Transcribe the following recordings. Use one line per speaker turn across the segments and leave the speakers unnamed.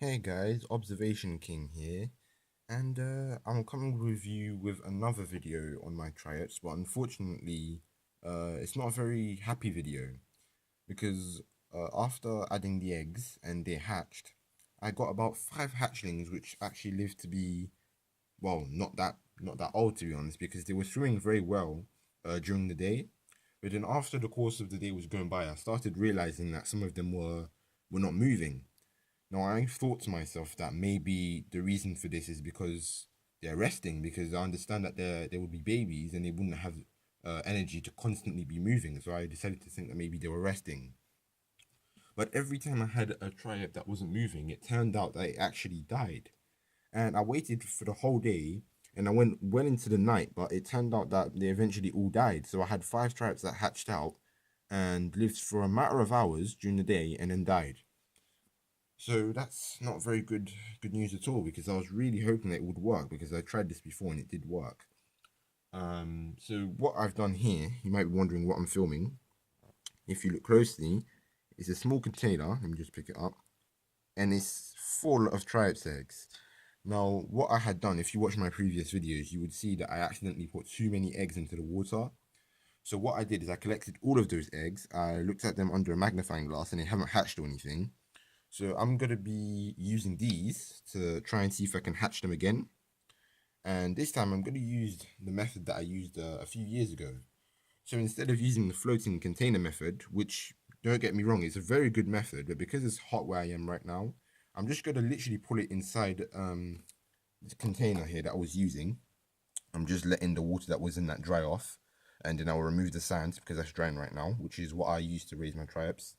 Hey guys, Observation King here, and I'm coming with you with another video on my Triops, but unfortunately, it's not a very happy video because after adding the eggs and they hatched, I got about 5 hatchlings which actually lived to be, well, not that old to be honest, because they were swimming very well during the day, but then after the course of the day was going by, I started realizing that some of them were not moving. Now, I thought to myself that maybe the reason for this is because they're resting, because I understand that they would be babies and they wouldn't have energy to constantly be moving. So I decided to think that maybe they were resting. But every time I had a triad that wasn't moving, it turned out that it actually died. And I waited for the whole day and I went well into the night, but it turned out that they eventually all died. So I had 5 triads that hatched out and lived for a matter of hours during the day and then died. So that's not very good news at all because I was really hoping that it would work because I tried this before and it did work. So what I've done here, you might be wondering what I'm filming. If you look closely, it's a small container. Let me just pick it up, and it's full of Triops eggs. Now, what I had done, if you watch my previous videos, you would see that I accidentally put too many eggs into the water. So what I did is I collected all of those eggs. I looked at them under a magnifying glass, and they haven't hatched or anything. So I'm going to be using these to try and see if I can hatch them again. And this time I'm going to use the method that I used a few years ago. So instead of using the floating container method, which, don't get me wrong, is a very good method, but because it's hot where I am right now, I'm just going to literally pull it inside the container here that I was using. I'm just letting the water that was in that dry off, and then I'll remove the sand because that's drying right now, which is what I use to raise my Triops.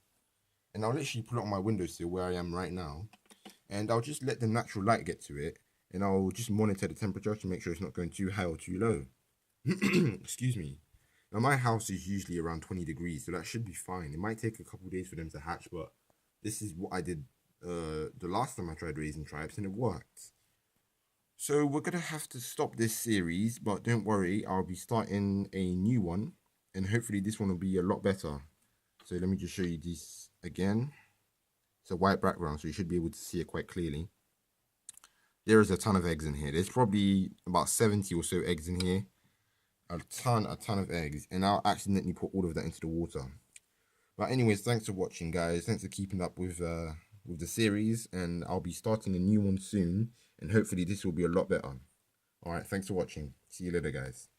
And I'll literally pull it on my windowsill where I am right now, and I'll just let the natural light get to it, and I'll just monitor the temperature to make sure it's not going too high or too low. Excuse me. Now my house is usually around 20 degrees, so that should be fine. It might take a couple days for them to hatch, but this is what I did the last time I tried raising Triops, and it worked. So we're gonna have to stop this series, but don't worry, I'll be starting a new one, and hopefully this one will be a lot better. So let me just show you this again. It's a white background, so you should be able to see it quite clearly. There is a ton of eggs in here. There's probably about 70 or so eggs in here. A ton of eggs. And I'll accidentally put all of that into the water. But anyways, thanks for watching, guys. Thanks for keeping up with the series. And I'll be starting a new one soon. And hopefully this will be a lot better. Alright, thanks for watching. See you later, guys.